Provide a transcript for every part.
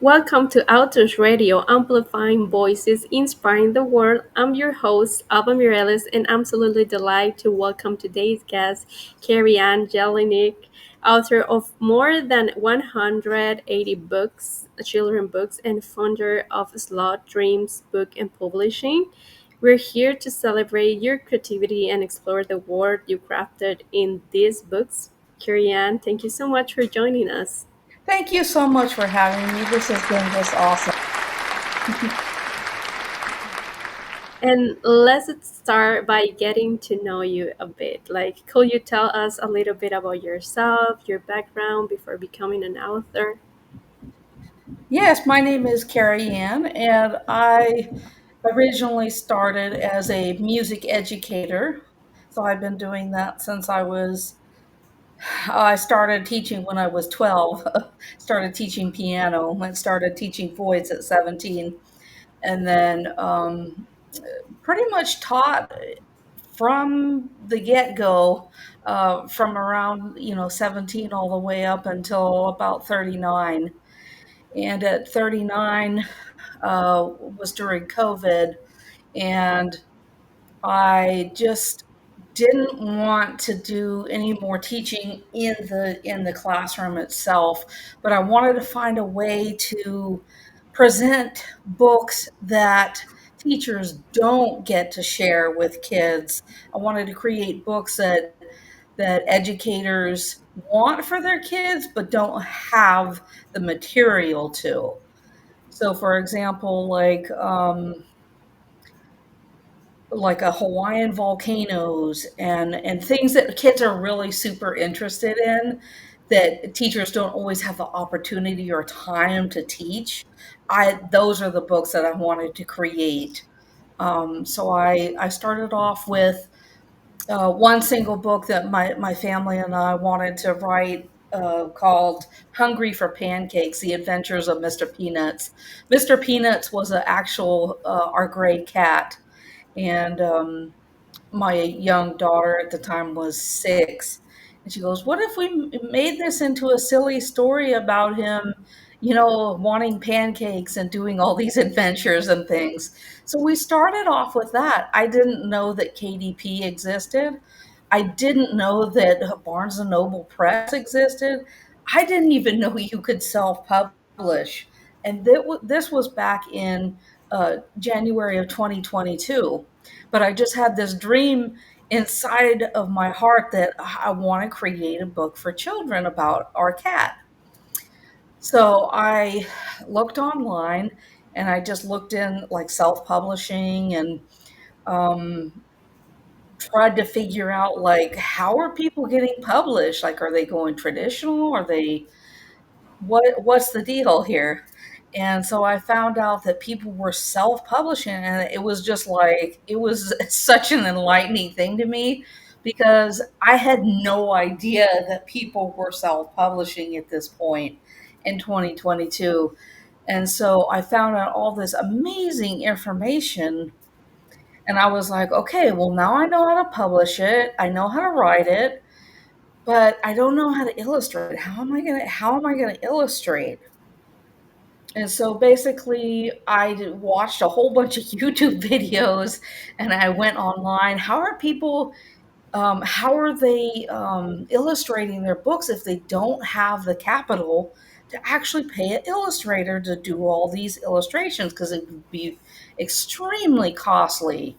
Welcome to Autos Radio, amplifying voices, inspiring the world. I'm your host, Alba Mireles, and I'm absolutely delighted to welcome today's guest, KeriAnne Jelinek, author of more than 180 books, children books, and founder of Slot Dreams Book and Publishing. We're here to celebrate your creativity and explore the world you crafted in these books. KeriAnne, thank you so much for joining us. Thank you so much for having me. This has been just awesome. And let's start by getting to know you a bit. Like, could you tell us a little bit about yourself, your background before becoming an author? Yes, my name is KeriAnne, and I originally started as a music educator. So I've been doing that since I started teaching when I was 12, started teaching piano, and started teaching voice at 17, and then pretty much taught from the get-go, from around 17 all the way up until about 39. And at 39 was during COVID, and I just didn't want to do any more teaching in the classroom itself, but I wanted to find a way to present books that teachers don't get to share with kids. I wanted to create books that educators want for their kids but don't have the material to. So, for example, like a Hawaiian volcanoes and things that kids are really super interested in that teachers don't always have the opportunity or time to teach. I Those are the books that I wanted to create. So I started off with one single book that my family and I wanted to write, called Hungry for Pancakes: The Adventures of Mr. Peanuts. Mr. Peanuts was an actual our gray cat, and my young daughter at the time was 6, and she goes, "What if we made this into a silly story about him, wanting pancakes and doing all these adventures and things?" So we started off with that. I didn't know that KDP existed. I didn't know that Barnes and Noble Press existed. I didn't even know you could self-publish. And this was back in January of 2022. But I just had this dream inside of my heart that I want to create a book for children about our cat. So I looked online, and I just looked in like self-publishing, and um, tried to figure out, like, how are people getting published? Like, are they going traditional? Are they what's the deal here? And so I found out that people were self-publishing, and it was just like it was such an enlightening thing to me, because I had no idea that people were self-publishing at this point in 2022. And so I found out all this amazing information, and I was like, okay, well, now I know how to publish it. I know how to write it, but I don't know how to illustrate. How am I gonna illustrate? And so basically, watched a whole bunch of YouTube videos, and I went online. How are they illustrating their books if they don't have the capital to actually pay an illustrator to do all these illustrations? Because it would be extremely costly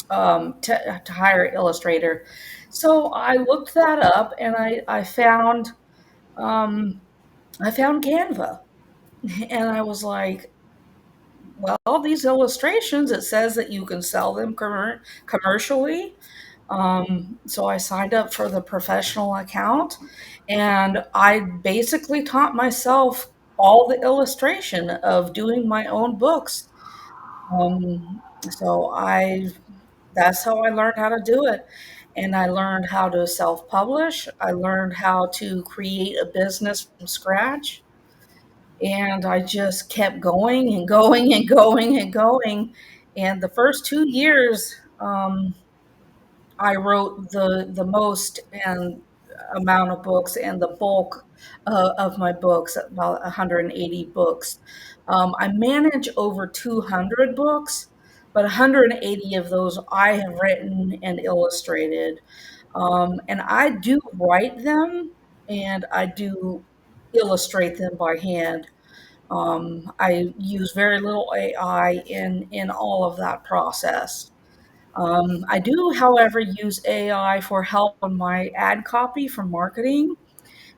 to hire an illustrator. So I looked that up, and um, I found Canva, and I was like, well, these illustrations, it says that you can sell them commercially. So I signed up for the professional account, and I basically taught myself all the illustration of doing my own books. So that's how I learned how to do it. And I learned how to self-publish. I learned how to create a business from scratch. And I just kept going and going and going and going. And the first 2 years, I wrote the most, and amount of books, and the bulk of my books, about 180 books. I manage over 200 books, but 180 of those I have written and illustrated. And I do write them and I do illustrate them by hand. I use very little AI in all of that process. I do, however, use AI for help on my ad copy for marketing,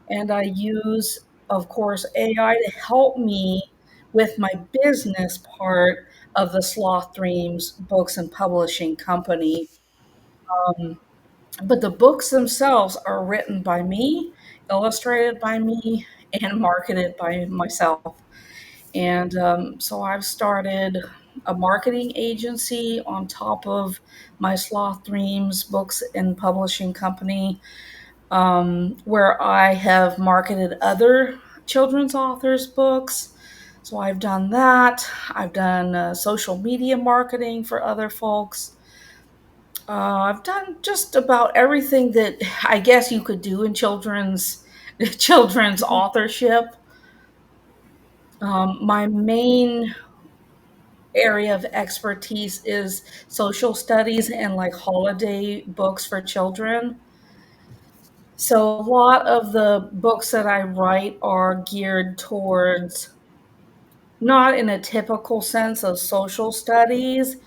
and I use, of course, AI to help me with my business part of the Sloth Dreams Books and Publishing Company. Um, but the books themselves are written by me, illustrated by me, and marketed by myself. And so I've started a marketing agency on top of my Sloth Dreams Books and Publishing Company, where I have marketed other children's authors' books. So I've done that. I've done social media marketing for other folks. I've done just about everything that I guess you could do in children's authorship. My main area of expertise is social studies and like holiday books for children. So a lot of the books that I write are geared towards not in a typical sense of social studies,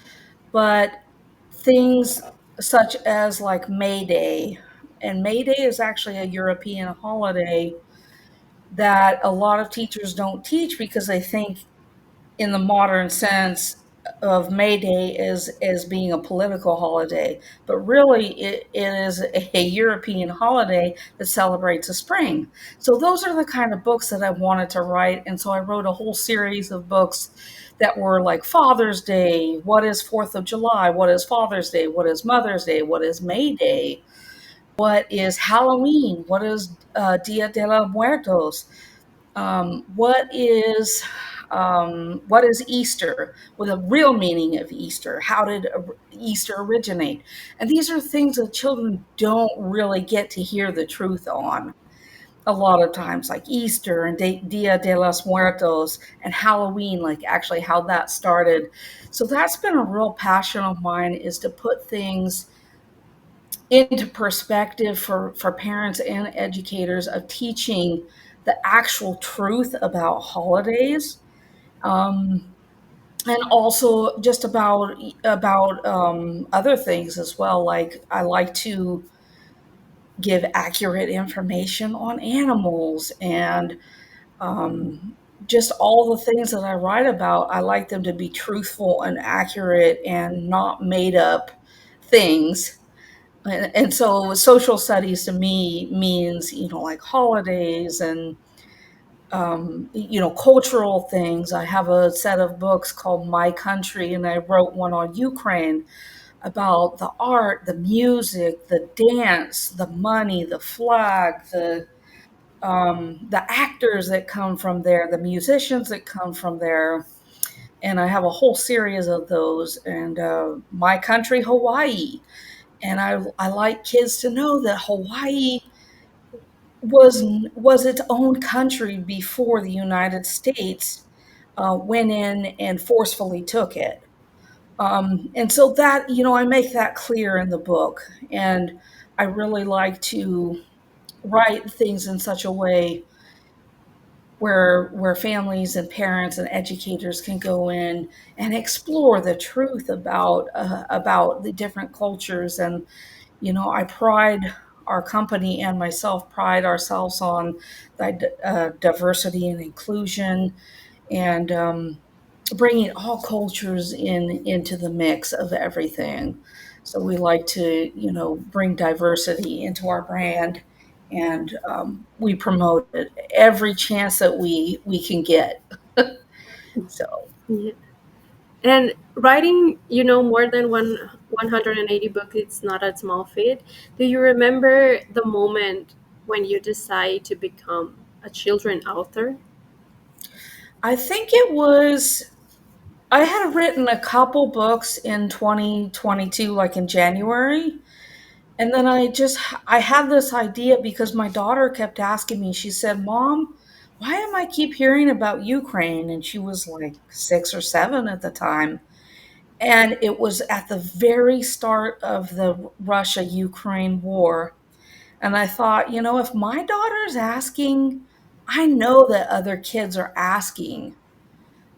but things such as like May Day. And May Day is actually a European holiday that a lot of teachers don't teach because they think in the modern sense of May Day as being a political holiday, but really it is a European holiday that celebrates the spring. So those are the kind of books that I wanted to write, and so I wrote a whole series of books that were like Father's Day, what is 4th of July, what is Father's Day, what is Mother's Day, what is May Day, what is Halloween, what is Dia de los Muertos, what is Easter? With a real meaning of Easter? How did Easter originate? And these are things that children don't really get to hear the truth on a lot of times, like Easter and Dia de los Muertos and Halloween, like actually how that started. So that's been a real passion of mine, is to put things into perspective for parents and educators, of teaching the actual truth about holidays, um, and also just about other things as well. Like I like to give accurate information on animals and just all the things that I write about. I like them to be truthful and accurate and not made up things. And so social studies to me means, like holidays and, cultural things. I have a set of books called My Country, and I wrote one on Ukraine about the art, the music, the dance, the money, the flag, the actors that come from there, the musicians that come from there. And I have a whole series of those. And My Country, Hawaii. And I like kids to know that Hawaii was its own country before the United States went in and forcefully took it. And so that, I make that clear in the book. And I really like to write things in such a way where families and parents and educators can go in and explore the truth about the different cultures. And I pride our company and myself pride ourselves on diversity and inclusion, and bringing all cultures into the mix of everything. So we like to, bring diversity into our brand, and we promote it every chance that we can get. So Yeah. And writing, more than 180 books, it's not a small feat. Do you remember the moment when you decide to become a children author? I think it was, I had written a couple books in 2022, like in January. And then I had this idea because my daughter kept asking me. She said, "Mom, why am I keep hearing about Ukraine?" And she was like 6 or 7 at the time. And it was at the very start of the Russia-Ukraine war. And I thought, if my daughter's asking, I know that other kids are asking,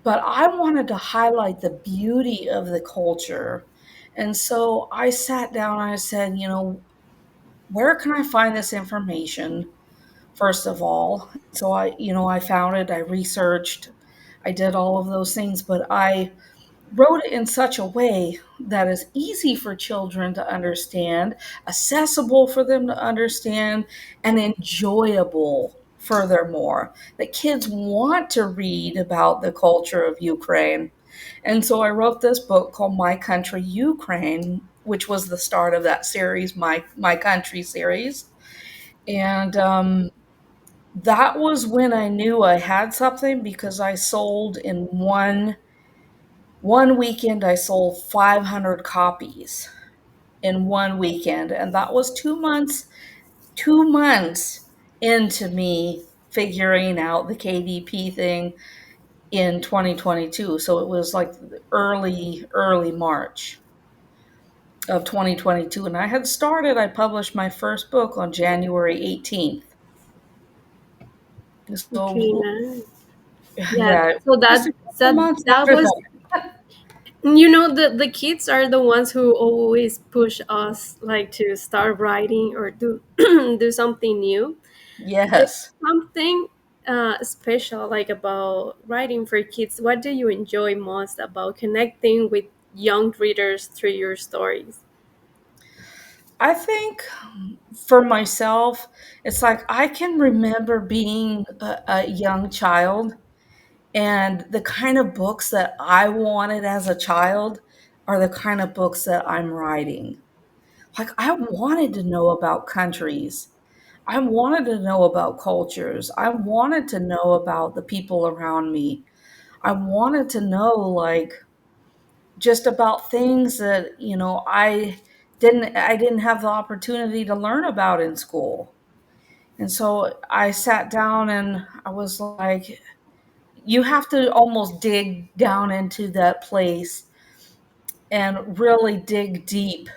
but I wanted to highlight the beauty of the culture. And so I sat down and I said, where can I find this information? First of all. So I found it, I researched, I did all of those things, but I wrote it in such a way that is easy for children to understand, accessible for them to understand, and enjoyable furthermore. That kids want to read about the culture of Ukraine. And so I wrote this book called My Country Ukraine, which was the start of that series, My Country series. And that was when I knew I had something because I sold in one weekend, I sold 500 copies in one weekend, and that was 2 months into me figuring out the KDP thing in 2022. So it was like early March of 2022, and I published my first book on January 18th. Okay, So nice. Yeah, yeah, so just a couple that months that after was, that. the kids are the ones who always push us like to start writing or do do something new. There's Yes. something special like about writing for kids. What do you enjoy most about connecting with young readers through your stories? I think for myself, it's like I can remember being a young child, and the kind of books that I wanted as a child are the kind of books that I'm writing. Like, I wanted to know about countries. I wanted to know about cultures. I wanted to know about the people around me. I wanted to know, like, just about things that, I didn't have the opportunity to learn about in school. And so I sat down and I was like, you have to almost dig down into that place and really dig deep.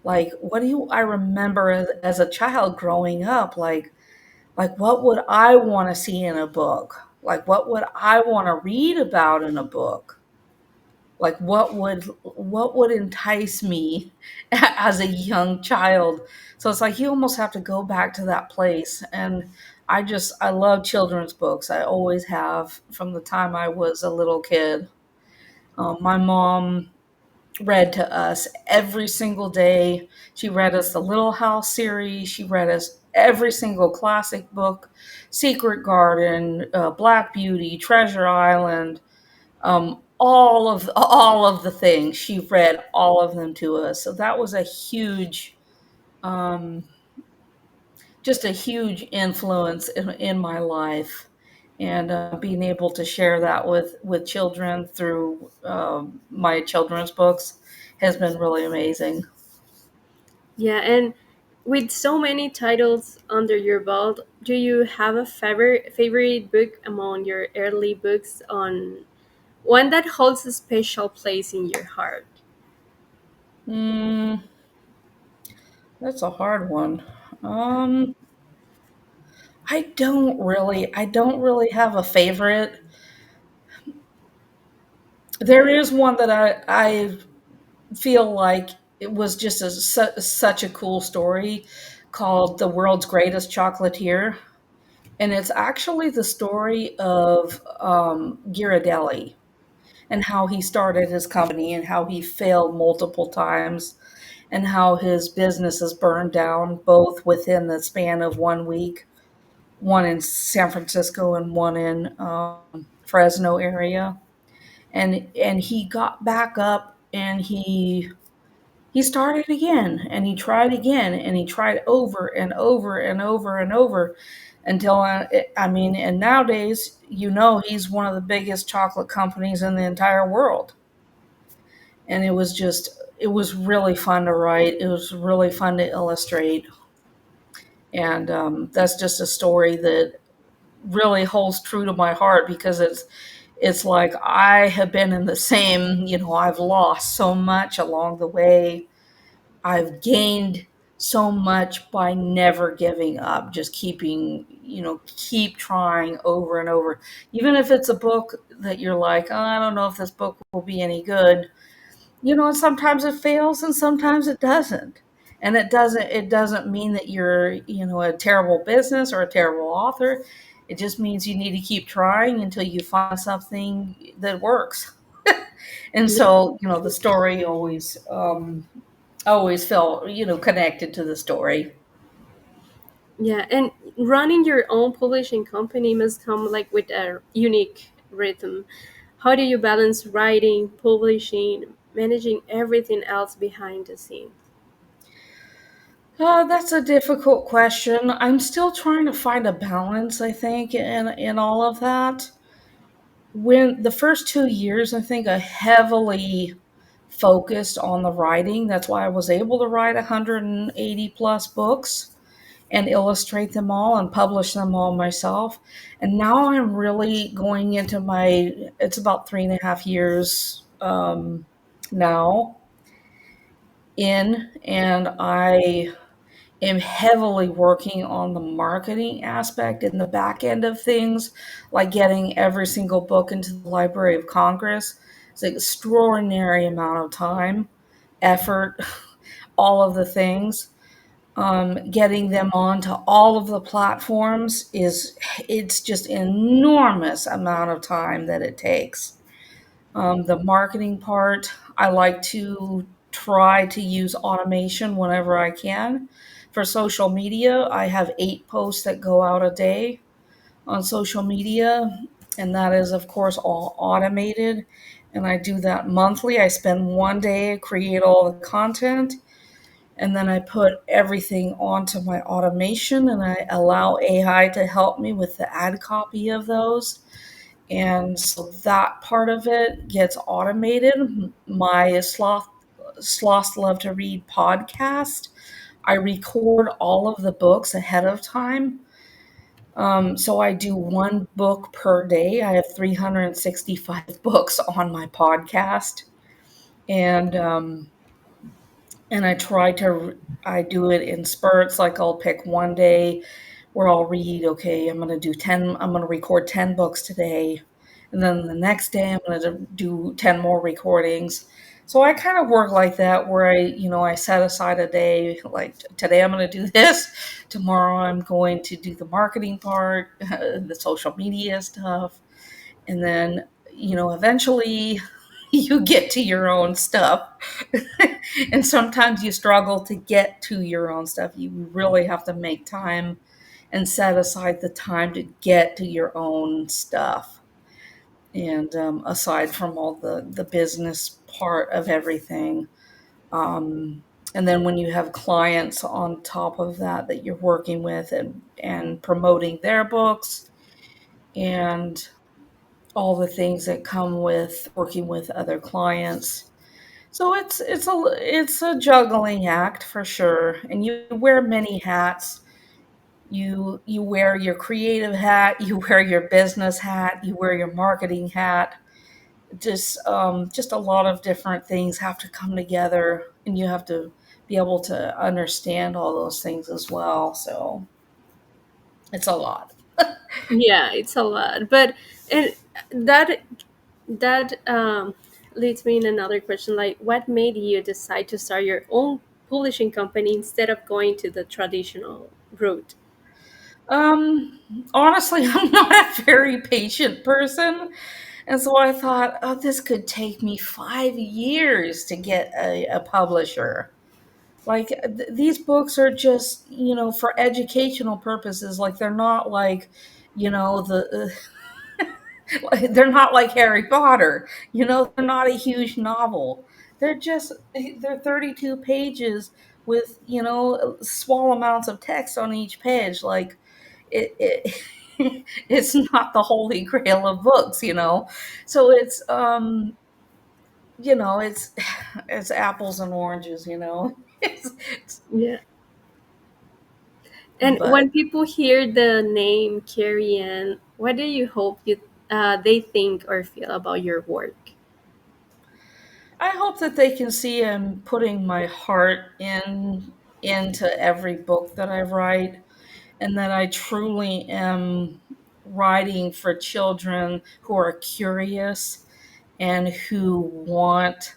Like, what do I remember as a child growing up? Like what would I want to see in a book? Like, what would I want to read about in a book? Like, what would entice me as a young child? So it's like you almost have to go back to that place. And I love children's books. I always have from the time I was a little kid. My mom read to us every single day. She read us the Little House series. She read us every single classic book: Secret Garden, Black Beauty, Treasure Island, all of the things. She read all of them to us. So that was a um, just a huge influence in my life. And being able to share that with children through my children's books has been really amazing. Yeah, and with so many titles under your belt, do you have a favorite book among your early books, on one that holds a special place in your heart? Mm, that's a hard one. Um, I don't really have a favorite. There is one that I feel like it was just such a cool story called The World's Greatest Chocolatier. And it's actually the story of Ghirardelli and how he started his company and how he failed multiple times and how his businesses burned down both within the span of 1 week, one in San Francisco and one in Fresno area. And he got back up and he started again and he tried again and he tried over and over and over and over until I mean, and nowadays, he's one of the biggest chocolate companies in the entire world. and it was really fun to write. It was really fun to illustrate, and that's just a story that really holds true to my heart because it's like I have been in the same, I've lost so much along the way. I've gained so much by never giving up, just keep trying over and over. Even if it's a book that you're like, oh, I don't know if this book will be any good, sometimes it fails and sometimes it doesn't. And it doesn't mean that you're, a terrible business or a terrible author. It just means you need to keep trying until you find something that works. And so, the story always felt, connected to the story. Yeah, and running your own publishing company must come like with a unique rhythm. How do you balance writing, publishing, managing everything else behind the scenes? That's a difficult question. I'm still trying to find a balance, I think, in all of that. When the first 2 years, I think I heavily focused on the writing. That's why I was able to write 180 plus books and illustrate them all and publish them all myself. And now I'm really going into it's about 3.5 years now in, and I am heavily working on the marketing aspect and the back end of things, like getting every single book into the Library of Congress. It's an extraordinary amount of time, effort, all of the things. Getting them onto all of the platforms it's just an enormous amount of time that it takes. The marketing part, I like to try to use automation whenever I can. For social media, I have 8 posts that go out a day on social media, and that is, of course, all automated. And I do that monthly. I spend one day, create all the content, and then I put everything onto my automation and I allow AI to help me with the ad copy of those. And so that part of it gets automated. My Sloths Love to Read podcast, I record all of the books ahead of time. So I do one book per day. I have 365 books on my podcast. And I do it in spurts. Like I'll pick one day where I'll read, okay, I'm going to record 10 books today. And then the next day I'm going to do 10 more recordings. So I kind of work like that where I set aside a day, like today I'm going to do this. Tomorrow I'm going to do the marketing part, the social media stuff. And then, eventually you get to your own stuff. And sometimes you struggle to get to your own stuff. You really have to make time and set aside the time to get to your own stuff. And aside from all the business part of everything. Um, and then when you have clients on top of that that you're working with and promoting their books and all the things that come with working with other clients. So it's a juggling act for sure, and you wear many hats. You wear your creative hat, you wear your business hat, you wear your marketing hat. Just a lot of different things have to come together, and you have to be able to understand all those things as well. So it's a lot. Yeah, it's a lot. But and that leads me in another question. Like, what made you decide to start your own publishing company instead of going to the traditional route? Um, Honestly, I'm not a very patient person. And so I thought, oh, this could take me 5 years to get a publisher. Like these books are just, for educational purposes. Like they're not like, the they're not like Harry Potter. They're not a huge novel. They're 32 pages with, small amounts of text on each page. Like it's not the holy grail of books. So it's it's apples and oranges, Yeah. And but when people hear the name KeriAnne, what do you hope they think or feel about your work? I hope that they can see I'm putting my heart into every book that I write, and that I truly am writing for children who are curious and who want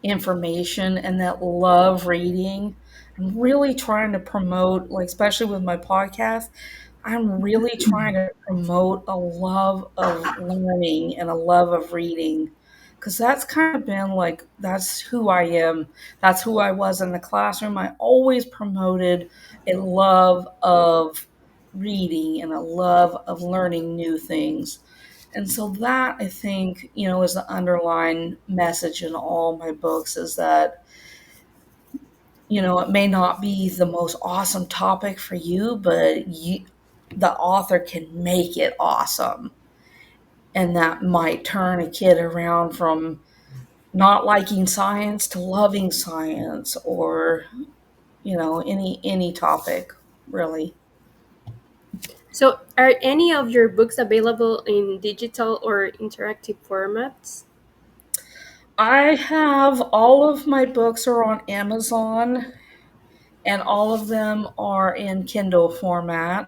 information and that love reading. I'm really trying to promote, like, especially with my podcast, I'm really trying to promote a love of learning and a love of reading, because that's kind of been like, that's who I am. That's who I was in the classroom. I always promoted a love of reading and a love of learning new things. And so that, I think, is the underlying message in all my books, is that, it may not be the most awesome topic for you, but the author can make it awesome. And that might turn a kid around from not liking science to loving science, or, any topic, really. So, are any of your books available in digital or interactive formats? I have all of my books are on Amazon, and all of them are in Kindle format.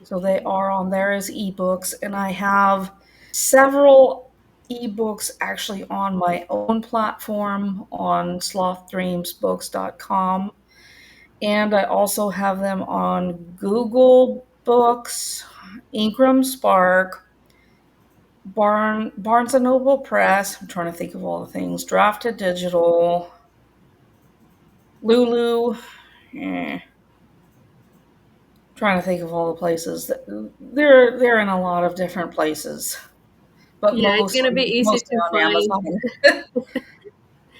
So they Okay. are on there as ebooks, and I have several ebooks actually on my own platform on slothdreamsbooks.com. And I also have them on Google Books, Ingram Spark, Barnes and Noble Press. I'm trying to think of all the things. Drafted Digital, Lulu. Eh, trying to think of all the places. They're in a lot of different places, but Yeah, it's gonna be easy mostly to on find. Amazon.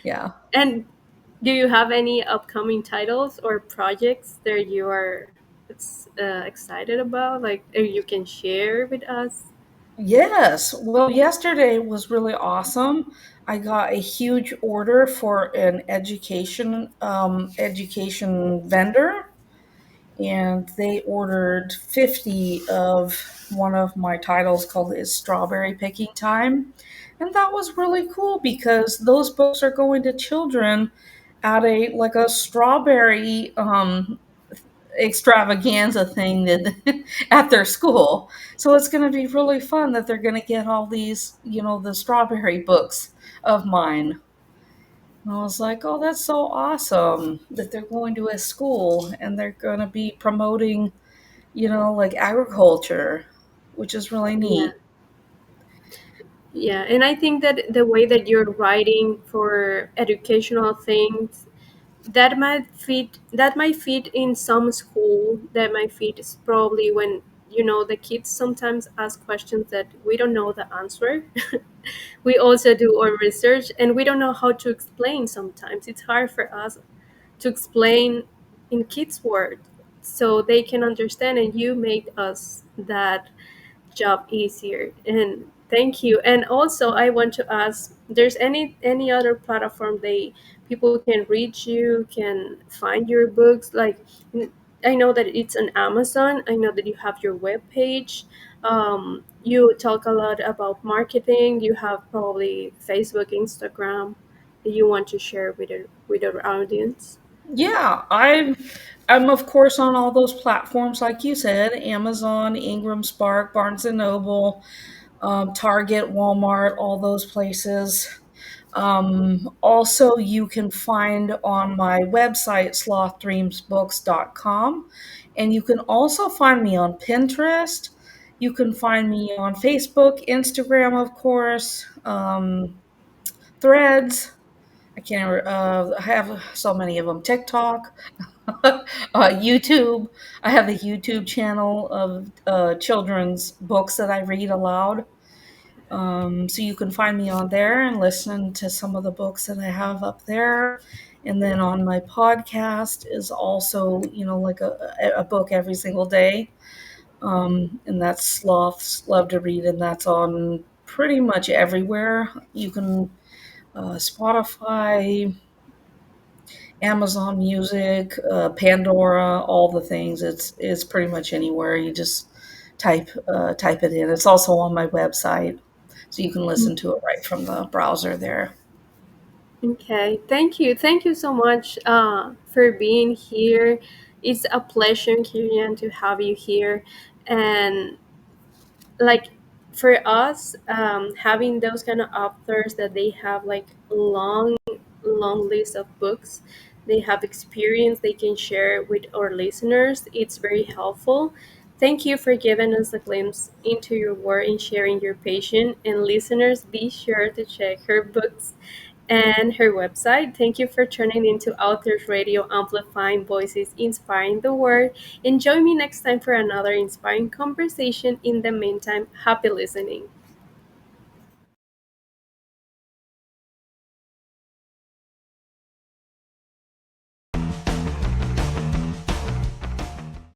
Yeah. And do you have any upcoming titles or projects that you are excited about, like you can share with us? Yes. Well, yesterday was really awesome. I got a huge order for an education vendor, and they ordered 50 of one of my titles called Is Strawberry Picking Time. And that was really cool because those books are going to children at a strawberry extravaganza thing that at their school. So it's going to be really fun that they're going to get all these, the strawberry books of mine. And I was like, oh, that's so awesome that they're going to a school and they're going to be promoting, like agriculture, which is really Yeah. neat. Yeah, and I think that the way that you're writing for educational things, that might fit in some school, that might fit is probably when the kids sometimes ask questions that we don't know the answer. We also do our research and we don't know how to explain. Sometimes it's hard for us to explain in kids words so they can understand, and you made us that job easier. And thank you. And also I want to ask, there's any other platform they people can reach you, can find your books, like I know that it's on Amazon. I know that you have your web page. You talk a lot about marketing. You have probably Facebook, Instagram that you want to share with our audience. Yeah, I'm of course on all those platforms like you said, Amazon, Ingram Spark, Barnes and Noble, Target, Walmart, all those places. Also, you can find on my website, slothdreamsbooks.com. And you can also find me on Pinterest. You can find me on Facebook, Instagram, of course, Threads. I have so many of them. TikTok, YouTube. I have a YouTube channel of children's books that I read aloud. So you can find me on there and listen to some of the books that I have up there. And then on my podcast is also, like a book every single day. And that's Sloths Love to Read, and that's on pretty much everywhere. You can Spotify, Amazon Music, Pandora, all the things. It's pretty much anywhere. You just type it in. It's also on my website, so you can listen to it right from the browser there. Okay, thank you. Thank you so much for being here. It's a pleasure, Kirian, to have you here. And like for us, having those kind of authors that they have like long list of books, they have experience they can share with our listeners. It's very helpful. Thank you for giving us a glimpse into your work and sharing your passion. And listeners, be sure to check her books and her website. Thank you for tuning into Authors Radio, amplifying voices, inspiring the world. And join me next time for another inspiring conversation. In the meantime, happy listening.